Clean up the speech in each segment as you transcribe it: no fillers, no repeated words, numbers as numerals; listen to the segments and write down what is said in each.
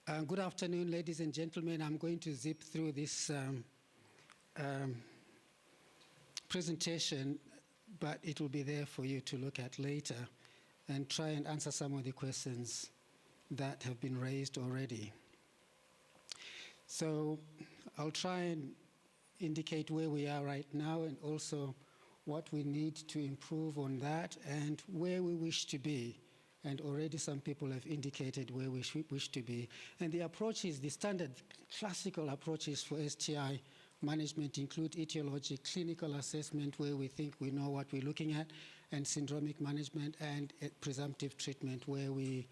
Good afternoon, ladies and gentlemen. I'm going to zip through this presentation, but it will be there for you to look at later and try and answer some of the questions that have been raised already. So I'll try and indicate where we are right now and also what we need to improve on that and where we wish to be. And already some people have indicated where we wish to be. And the approaches, the standard classical approaches for STI management include etiological, clinical assessment, where we think we know what we're looking at, and syndromic management, and presumptive treatment, where we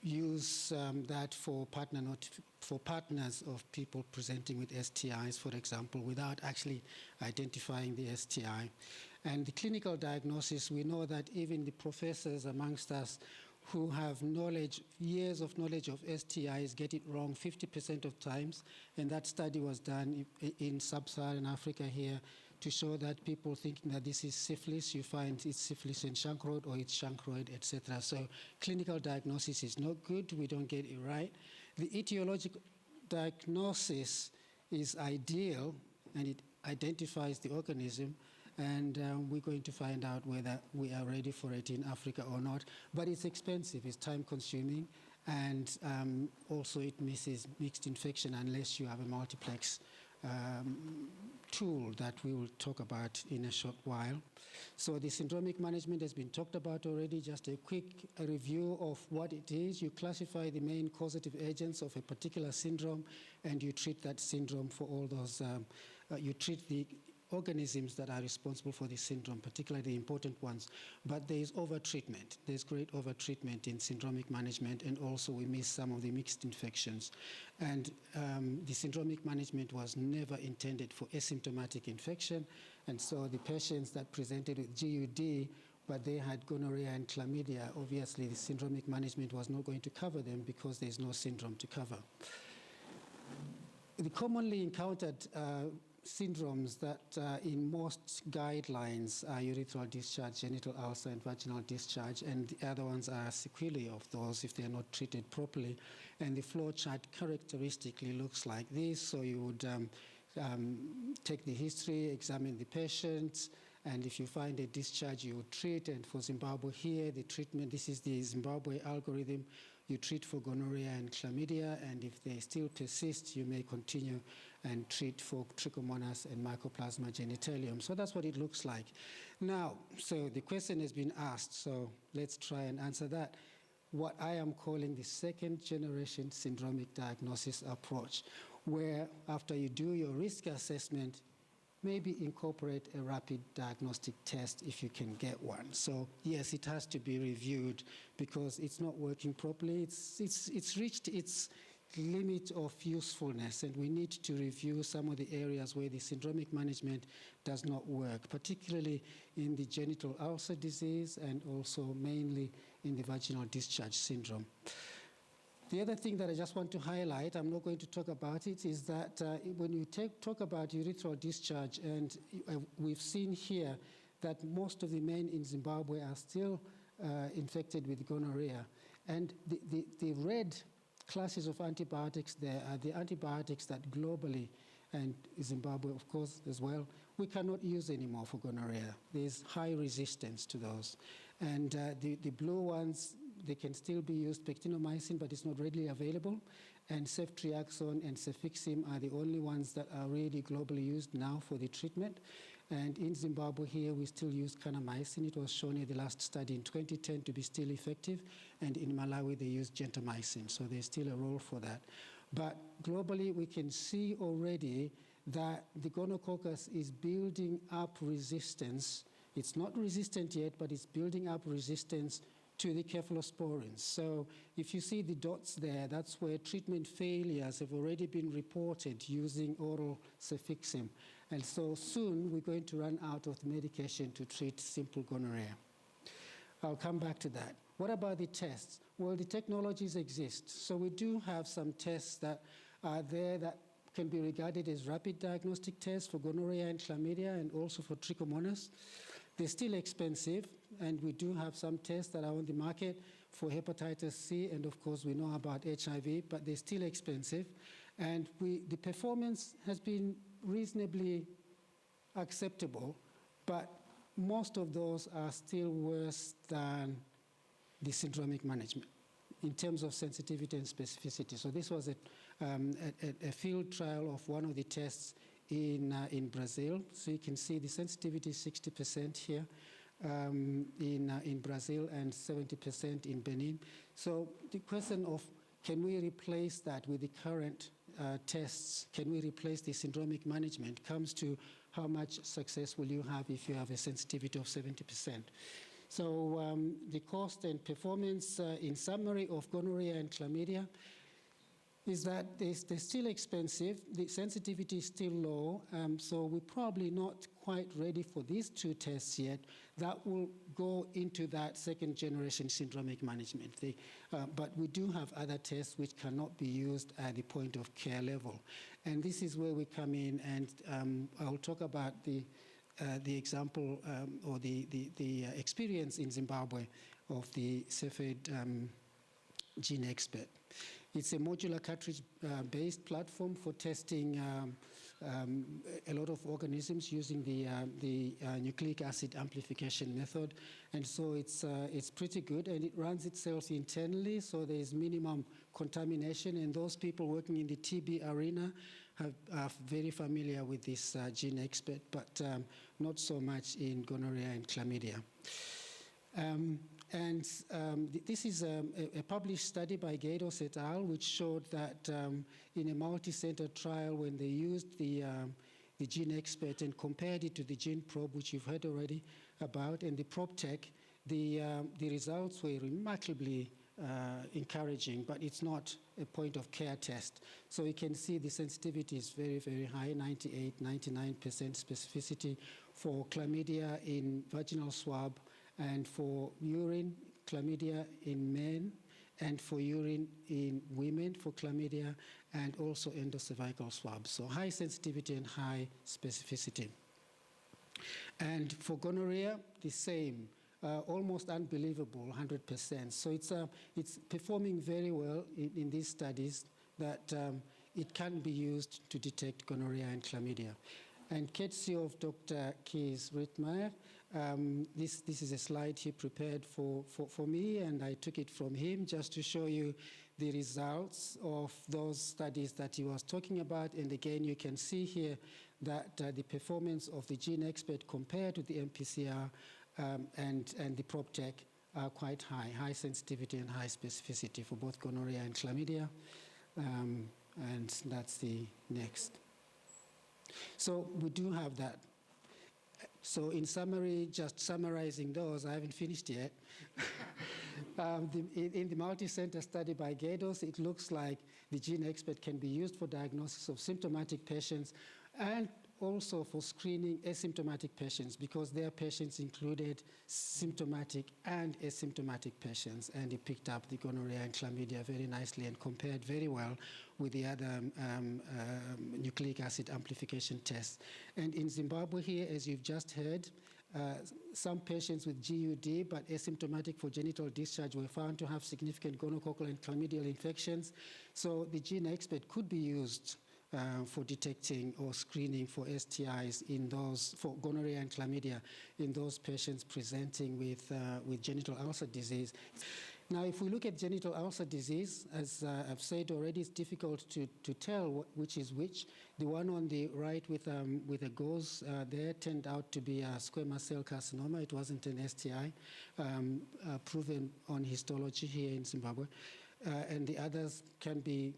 use that for partners of people presenting with STIs, for example, without actually identifying the STI. And the clinical diagnosis, we know that even the professors amongst us who have knowledge, years of knowledge of STIs, get it wrong 50% of times. And that study was done in sub-Saharan Africa here to show that people thinking that this is syphilis, you find it's syphilis in chancroid or it's chancroid, etc. So clinical diagnosis is not good. We don't get it right. The etiological diagnosis is ideal, and it identifies the organism. And we're going to find out whether we are ready for it in Africa or not. But it's expensive, it's time-consuming, and also it misses mixed infection unless you have a multiplex tool that we will talk about in a short while. So the syndromic management has been talked about already. Just a quick review of what it is. You classify the main causative agents of a particular syndrome, and you treat that syndrome for all those, you treat the organisms that are responsible for this syndrome, particularly the important ones. But there is over-treatment. There's great over-treatment in syndromic management, and also we miss some of the mixed infections. And the syndromic management was never intended for asymptomatic infection, and so the patients that presented with GUD, but they had gonorrhea and chlamydia, obviously the syndromic management was not going to cover them because there's no syndrome to cover. The commonly encountered syndromes that in most guidelines are urethral discharge, genital ulcer, and vaginal discharge, and the other ones are sequelae of those if they're not treated properly. And the flow chart characteristically looks like this. So you would take the history, examine the patient, and if you find a discharge, you would treat. And for Zimbabwe here, the treatment, this is the Zimbabwe algorithm. You treat for gonorrhea and chlamydia, and if they still persist, you may continue and treat for trichomonas and mycoplasma genitalium. So that's what it looks like. Now, so the question has been asked, so let's try and answer that. What I am calling the second generation syndromic diagnosis approach, where after you do your risk assessment, maybe incorporate a rapid diagnostic test if you can get one. So yes, it has to be reviewed because it's not working properly. It's reached its limit of usefulness, and we need to review some of the areas where the syndromic management does not work, particularly in the genital ulcer disease and also mainly in the vaginal discharge syndrome. The other thing that I just want to highlight, I'm not going to talk about it, is that when you talk about urethral discharge, and we've seen here that most of the men in Zimbabwe are still infected with gonorrhea. And the red classes of antibiotics there are the antibiotics that globally, and Zimbabwe of course as well, we cannot use anymore for gonorrhea. There's high resistance to those. And the blue ones, they can still be used, pectinomycin, but it's not readily available. And ceftriaxone and cefixime are the only ones that are really globally used now for the treatment. And in Zimbabwe here, we still use kanamycin. It was shown in the last study in 2010 to be still effective. And in Malawi, they use gentamicin. So there's still a role for that. But globally, we can see already that the gonococcus is building up resistance. It's not resistant yet, but it's building up resistance to the cephalosporins. So if you see the dots there, that's where treatment failures have already been reported using oral cefixime. And so soon we're going to run out of the medication to treat simple gonorrhea. I'll come back to that. What about the tests? Well, the technologies exist. So we do have some tests that are there that can be regarded as rapid diagnostic tests for gonorrhea and chlamydia and also for trichomonas. They're still expensive, and we do have some tests that are on the market for hepatitis C, and of course we know about HIV, but they're still expensive. And the performance has been reasonably acceptable, but most of those are still worse than the syndromic management in terms of sensitivity and specificity. So this was a field trial of one of the tests in Brazil. So you can see the sensitivity is 60% here in Brazil and 70% in Benin. So the question of can we replace that with the current tests, can we replace the syndromic management, comes to how much success will you have if you have a sensitivity of 70%. So the cost and performance in summary of gonorrhea and chlamydia is that they're still expensive, the sensitivity is still low, so we're probably not quite ready for these two tests yet. That will go into that second generation syndromic management. But we do have other tests which cannot be used at the point of care level. And this is where we come in, and I'll talk about the example or the experience in Zimbabwe of the Cepheid Gene-Xpert. It's a modular cartridge-based platform for testing a lot of organisms using the nucleic acid amplification method, and so it's pretty good, and it runs itself internally, so there is minimum contamination, and those people working in the TB arena are very familiar with this Gene-Xpert, but not so much in gonorrhea and chlamydia. This is a published study by Gados et al., which showed that in a multi-center trial, when they used the Gene-Xpert and compared it to the gene probe, which you've heard already about, and the PropTech, the results were remarkably encouraging, but it's not a point of care test. So you can see the sensitivity is very, very high, 98, 99% specificity for chlamydia in vaginal swab, and for urine, chlamydia in men, and for urine in women for chlamydia, and also endocervical swabs. So high sensitivity and high specificity. And for gonorrhea, the same, almost unbelievable, 100%. So it's performing very well in these studies that it can be used to detect gonorrhea and chlamydia. And courtesy of Dr. Kees Rittmeyer, this is a slide he prepared for me, and I took it from him just to show you the results of those studies that he was talking about. And again, you can see here that the performance of the Gene-Xpert compared to the MPCR and the PropTech are quite high sensitivity and high specificity for both gonorrhea and chlamydia. And that's the next. So we do have that. So in summary, just summarizing those, I haven't finished yet. In the multi-center study by Gados, it looks like the Gene-Xpert can be used for diagnosis of symptomatic patients and also for screening asymptomatic patients, because their patients included symptomatic and asymptomatic patients, and it picked up the gonorrhea and chlamydia very nicely and compared very well with the other nucleic acid amplification tests. And in Zimbabwe here, as you've just heard, some patients with GUD but asymptomatic for genital discharge were found to have significant gonococcal and chlamydial infections. So the Gene-Xpert could be used for detecting or screening for STIs in those, for gonorrhea and chlamydia in those patients presenting with genital ulcer disease. Now, if we look at genital ulcer disease, as I've said already, it's difficult to tell which is which. The one on the right with a gauze there turned out to be a squamous cell carcinoma. It wasn't an STI, proven on histology here in Zimbabwe. And the others can be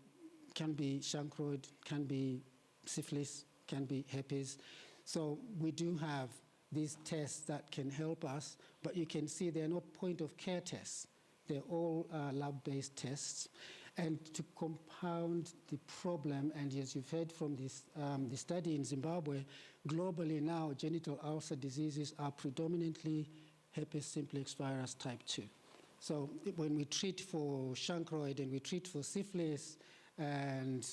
chancroid, can be syphilis, can be herpes. So we do have these tests that can help us, but you can see they're not point-of-care tests. They're all lab-based tests. And to compound the problem, and as you've heard from this, the study in Zimbabwe, globally now genital ulcer diseases are predominantly herpes simplex virus type 2. So when we treat for chancroid and we treat for syphilis, and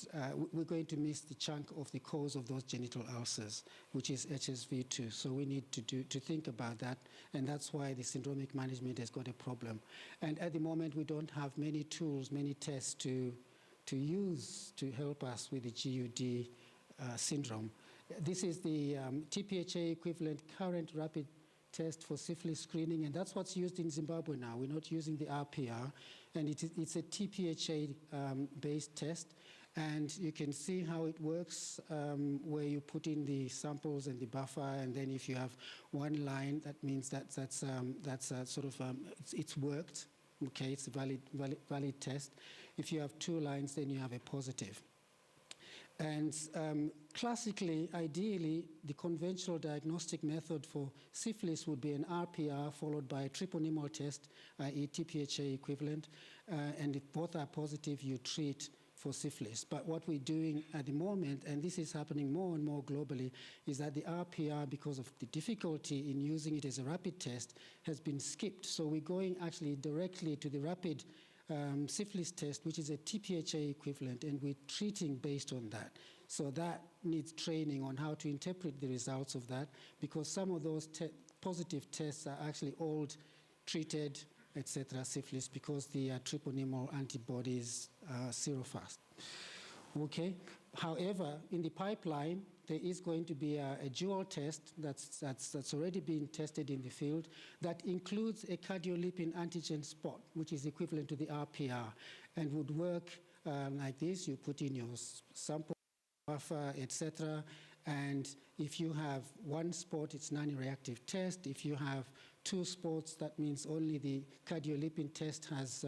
we're going to miss the chunk of the cause of those genital ulcers, which is HSV2. So we need to think about that, and that's why the syndromic management has got a problem. And at the moment, we don't have many tools, many tests to use to help us with the GUD syndrome. This is the TPHA equivalent current rapid test for syphilis screening, and that's what's used in Zimbabwe now. We're not using the RPR, and it's a TPHA-based test, and you can see how it works, where you put in the samples and the buffer, and then if you have one line, that means that's it's worked. Okay, it's a valid test. If you have 2 lines, then you have a positive. And classically, ideally, the conventional diagnostic method for syphilis would be an RPR followed by a treponemal test, i.e. TPHA equivalent, and if both are positive, you treat for syphilis. But what we're doing at the moment, and this is happening more and more globally, is that the RPR, because of the difficulty in using it as a rapid test, has been skipped. So we're going actually directly to the rapid syphilis test, which is a TPHA equivalent, and we're treating based on that. So that needs training on how to interpret the results of that, because some of those positive tests are actually old, treated, etc., syphilis, because the treponemal antibodies are serofast. Okay. However, in the pipeline, there is going to be a dual test that's already been tested in the field that includes a cardiolipin antigen spot, which is equivalent to the RPR, and would work like this. You put in your sample buffer, etc., and if you have 1 spot, it's non-reactive test. If you have 2 spots, that means only the cardiolipin test has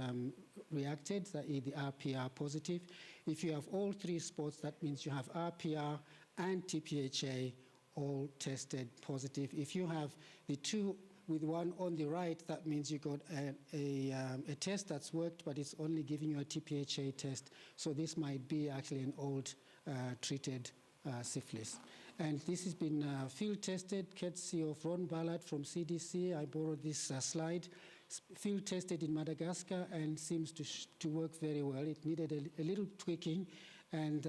reacted, i.e. the RPR positive. If you have all 3 spots, that means you have RPR and TPHA all tested positive. If you have the 2 with 1 on the right, that means you got a test that's worked, but it's only giving you a TPHA test. So this might be actually an old treated syphilis. And this has been field tested, courtesy of Ron Ballard from CDC. I borrowed this slide. Field tested in Madagascar and seems to work very well. It needed a little tweaking and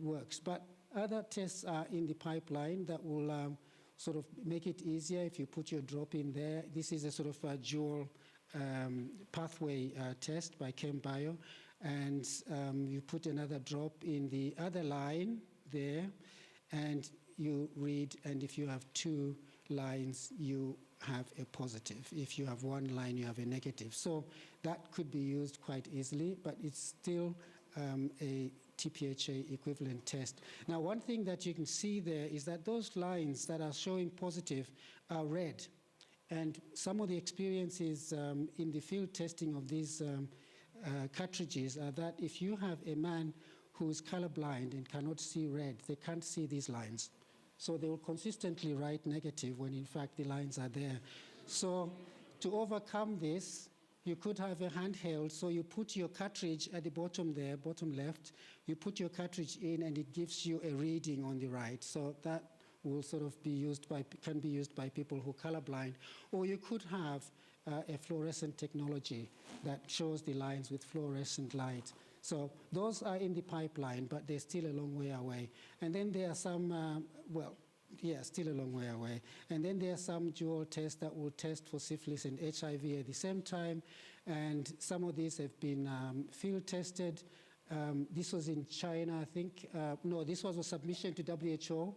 works. But other tests are in the pipeline that will sort of make it easier if you put your drop in there. This is a sort of a dual pathway test by ChemBio, and you put another drop in the other line there, and you read, and if you have 2 lines, you have a positive. If you have 1 line, you have a negative. So that could be used quite easily, but it's still a TPHA equivalent test. Now, one thing that you can see there is that those lines that are showing positive are red. And some of the experiences in the field testing of these cartridges are that if you have a man who is colorblind and cannot see red, they can't see these lines. So they will consistently write negative when in fact the lines are there. So to overcome this, you could have a handheld, so you put your cartridge at the bottom there, bottom left, you put your cartridge in and it gives you a reading on the right. So that will sort of be used by, can be used by people who are colorblind. Or you could have a fluorescent technology that shows the lines with fluorescent light. So those are in the pipeline, but they're still a long way away. And then there are some, still a long way away. And then there are some dual tests that will test for syphilis and HIV at the same time. And some of these have been field tested. This was in China, I think. No, this was a submission to WHO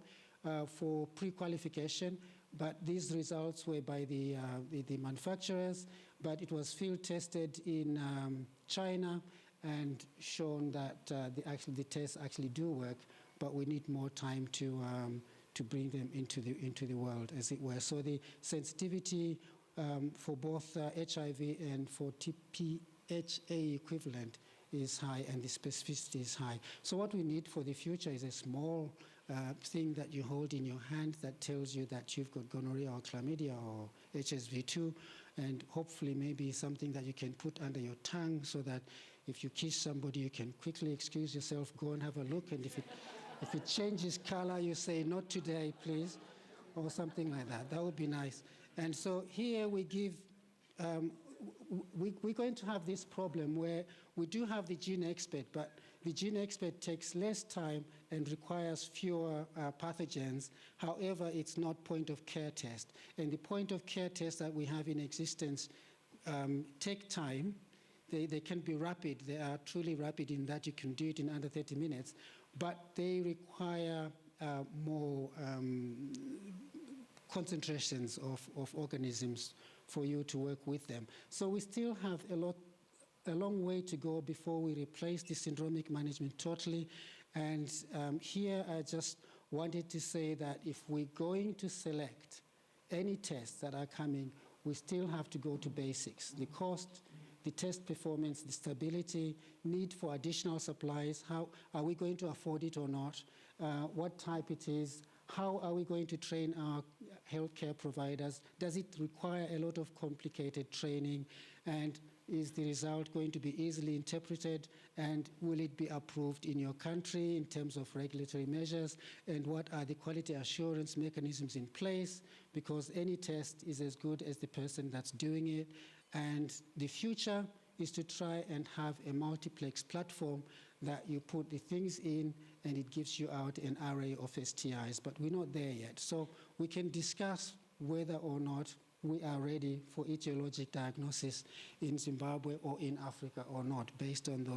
for pre-qualification. But these results were by the manufacturers. But it was field tested in China and shown that the tests actually do work. But we need more time to bring them into the world, as it were. So the sensitivity for both HIV and for TPHA equivalent is high, and the specificity is high. So what we need for the future is a small thing that you hold in your hand that tells you that you've got gonorrhea or chlamydia or HSV2, and hopefully maybe something that you can put under your tongue so that if you kiss somebody, you can quickly excuse yourself, go and have a look, and if it changes color, you say, not today, please, or something like that. That would be nice. And so here we give we're going to have this problem where we do have the Gene-Xpert, but the Gene-Xpert takes less time and requires fewer pathogens. However, it's not point-of-care test. And the point-of-care tests that we have in existence take time. They can be rapid. They are truly rapid in that you can do it in under 30 minutes, but they require more concentrations of organisms for you to work with them. So we still have a long way to go before we replace the syndromic management totally. And here I just wanted to say that if we're going to select any tests that are coming, we still have to go to basics. The cost, the test performance, the stability, need for additional supplies, how are we going to afford it or not, what type it is, how are we going to train our healthcare providers, does it require a lot of complicated training, and is the result going to be easily interpreted, and will it be approved in your country in terms of regulatory measures, and what are the quality assurance mechanisms in place, because any test is as good as the person that's doing it. And the future is to try and have a multiplex platform that you put the things in and it gives you out an array of STIs, but we're not there yet. So we can discuss whether or not we are ready for etiologic diagnosis in Zimbabwe or in Africa or not, based on those